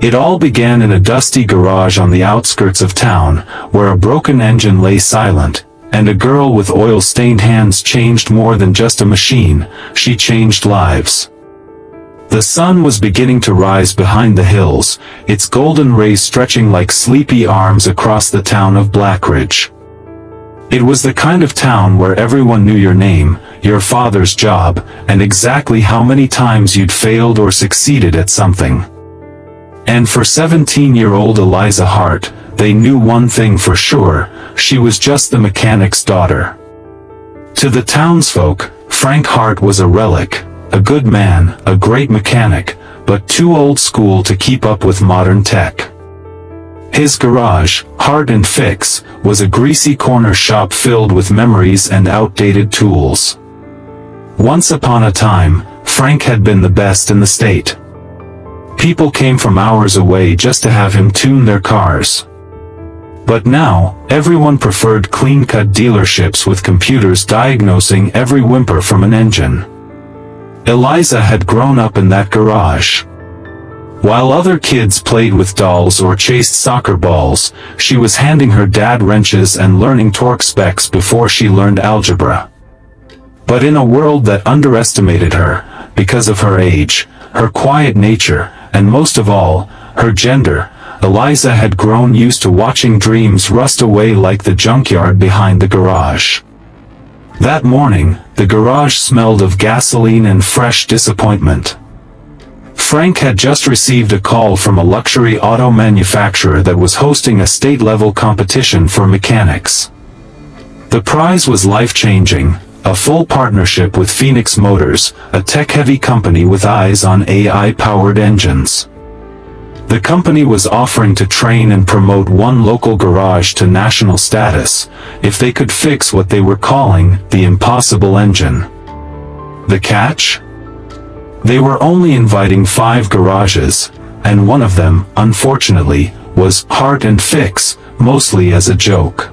It all began in a dusty garage on the outskirts of town, where a broken engine lay silent, and a girl with oil-stained hands changed more than just a machine, she changed lives. The sun was beginning to rise behind the hills, its golden rays stretching like sleepy arms across the town of Blackridge. It was the kind of town where everyone knew your name, your father's job, and exactly how many times you'd failed or succeeded at something. And for 17-year-old Eliza Hart, they knew one thing for sure: she was just the mechanic's daughter. To the townsfolk, Frank Hart was a relic, a good man, a great mechanic, but too old school to keep up with modern tech. His garage, Hart and Fix, was a greasy corner shop filled with memories and outdated tools. Once upon a time, Frank had been the best in the state. People came from hours away just to have him tune their cars. But now, everyone preferred clean-cut dealerships with computers diagnosing every whimper from an engine. Eliza had grown up in that garage. While other kids played with dolls or chased soccer balls, she was handing her dad wrenches and learning torque specs before she learned algebra. But in a world that underestimated her, because of her age, her quiet nature, and most of all, her gender, Eliza had grown used to watching dreams rust away like the junkyard behind the garage. That morning, the garage smelled of gasoline and fresh disappointment. Frank had just received a call from a luxury auto manufacturer that was hosting a state-level competition for mechanics. The prize was life-changing: a full partnership with Phoenix Motors, a tech-heavy company with eyes on AI-powered engines. The company was offering to train and promote one local garage to national status, if they could fix what they were calling the impossible engine. The catch? They were only inviting 5 garages, and one of them, unfortunately, was Hart and Fix, mostly as a joke.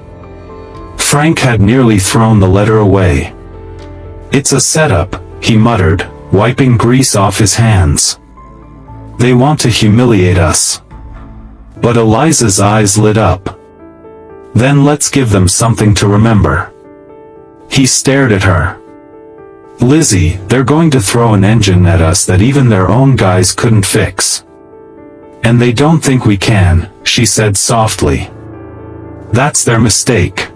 Frank had nearly thrown the letter away. "It's a setup," he muttered, wiping grease off his hands. "They want to humiliate us." But Eliza's eyes lit up. "Then let's give them something to remember." He stared at her. "Lizzie, they're going to throw an engine at us that even their own guys couldn't fix. And they don't think we can," she said softly. "That's their mistake."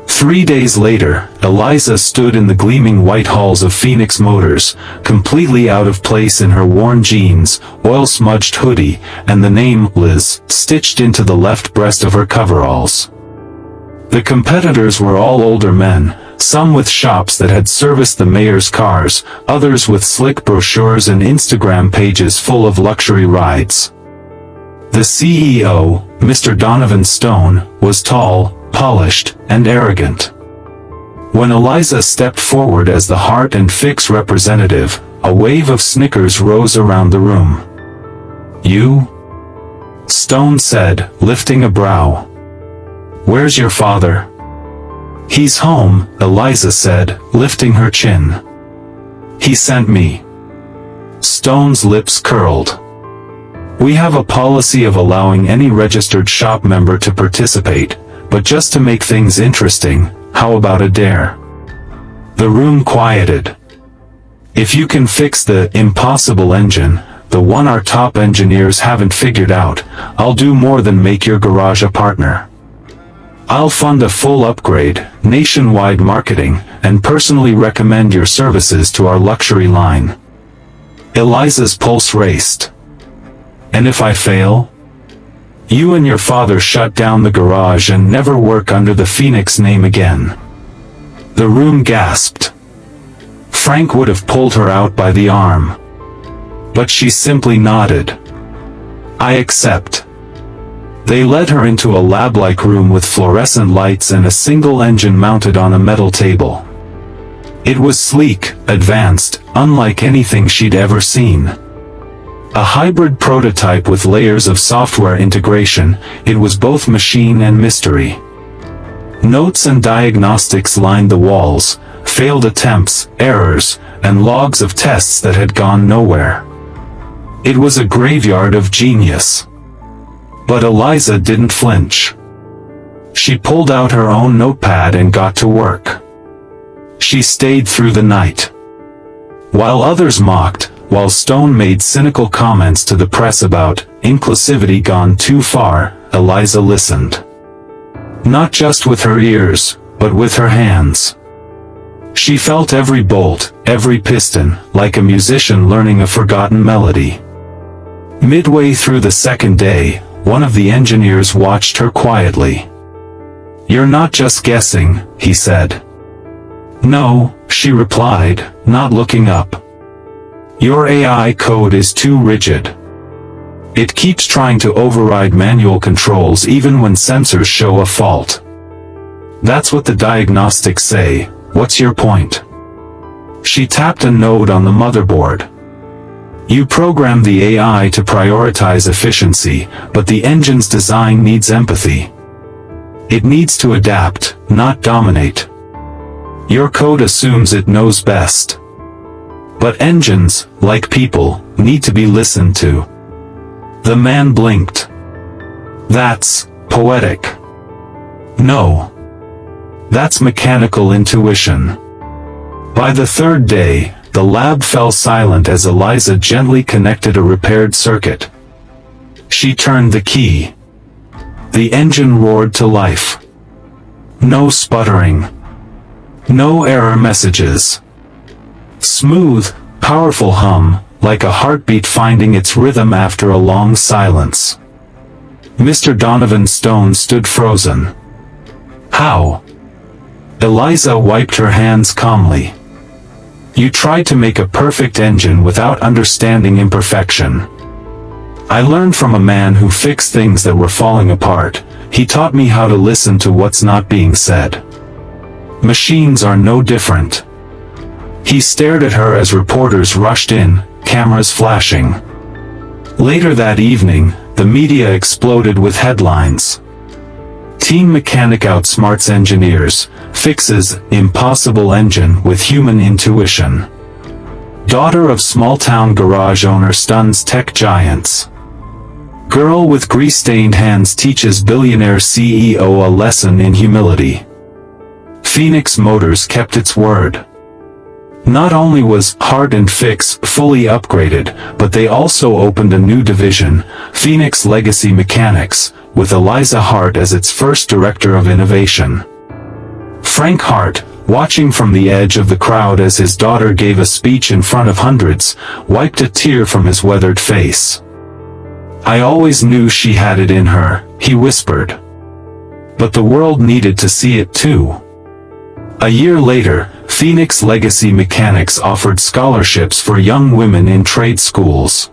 3 days later, Eliza stood in the gleaming white halls of Phoenix Motors, completely out of place in her worn jeans, oil-smudged hoodie, and the name Liz stitched into the left breast of her coveralls. The competitors were all older men, some with shops that had serviced the mayor's cars, others with slick brochures and Instagram pages full of luxury rides. The CEO, Mr. Donovan Stone, was tall, polished, and arrogant. When Eliza stepped forward as the Hart and Fix representative, a wave of snickers rose around the room. "You?" Stone said, lifting a brow. "Where's your father?" "He's home," Eliza said, lifting her chin. "He sent me." Stone's lips curled. "We have a policy of allowing any registered shop member to participate, but just to make things interesting, how about a dare?" The room quieted. "If you can fix the impossible engine, the one our top engineers haven't figured out, I'll do more than make your garage a partner. I'll fund a full upgrade, nationwide marketing, and personally recommend your services to our luxury line." Eliza's pulse raced. "And if I fail? You and your father shut down the garage and never work under the Phoenix name again." The room gasped. Frank would have pulled her out by the arm. But she simply nodded. "I accept." They led her into a lab-like room with fluorescent lights and a single engine mounted on a metal table. It was sleek, advanced, unlike anything she'd ever seen. A hybrid prototype with layers of software integration, it was both machine and mystery. Notes and diagnostics lined the walls, failed attempts, errors, and logs of tests that had gone nowhere. It was a graveyard of genius. But Eliza didn't flinch. She pulled out her own notepad and got to work. She stayed through the night. While others mocked, while Stone made cynical comments to the press about inclusivity gone too far, Eliza listened. Not just with her ears, but with her hands. She felt every bolt, every piston, like a musician learning a forgotten melody. Midway through the second day, one of the engineers watched her quietly. "You're not just guessing," he said. "No," she replied, not looking up. "Your AI code is too rigid. It keeps trying to override manual controls even when sensors show a fault. That's what the diagnostics say. What's your point?" She tapped a node on the motherboard. "You program the AI to prioritize efficiency, but the engine's design needs empathy. It needs to adapt, not dominate. Your code assumes it knows best. But engines, like people, need to be listened to." The man blinked. "That's poetic." "No. That's mechanical intuition." By the third day, the lab fell silent as Eliza gently connected a repaired circuit. She turned the key. The engine roared to life. No sputtering. No error messages. Smooth, powerful hum, like a heartbeat finding its rhythm after a long silence. Mr. Donovan Stone stood frozen. "How?" Eliza wiped her hands calmly. "You tried to make a perfect engine without understanding imperfection. I learned from a man who fixed things that were falling apart. He taught me how to listen to what's not being said. Machines are no different." He stared at her as reporters rushed in, cameras flashing. Later that evening, the media exploded with headlines. "Team mechanic outsmarts engineers, fixes impossible engine with human intuition." "Daughter of small-town garage owner stuns tech giants." "Girl with grease-stained hands teaches billionaire CEO a lesson in humility." Phoenix Motors kept its word. Not only was Hart and Fix fully upgraded, but they also opened a new division, Phoenix Legacy Mechanics, with Eliza Hart as its first director of innovation. Frank Hart, watching from the edge of the crowd as his daughter gave a speech in front of hundreds, wiped a tear from his weathered face. "I always knew she had it in her," he whispered. But the world needed to see it too. A year later, Phoenix Legacy Mechanics offered scholarships for young women in trade schools.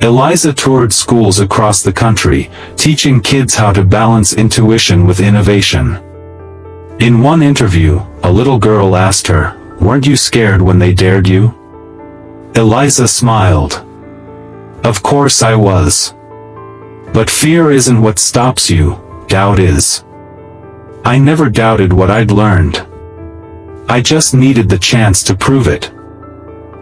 Eliza toured schools across the country, teaching kids how to balance intuition with innovation. In one interview, a little girl asked her, "Weren't you scared when they dared you?" Eliza smiled. "Of course I was. But fear isn't what stops you, doubt is. I never doubted what I'd learned. I just needed the chance to prove it."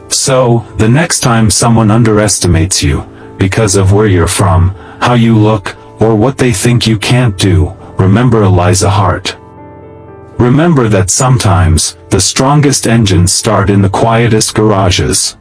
So, the next time someone underestimates you, because of where you're from, how you look, or what they think you can't do, remember Eliza Hart. Remember that sometimes, the strongest engines start in the quietest garages.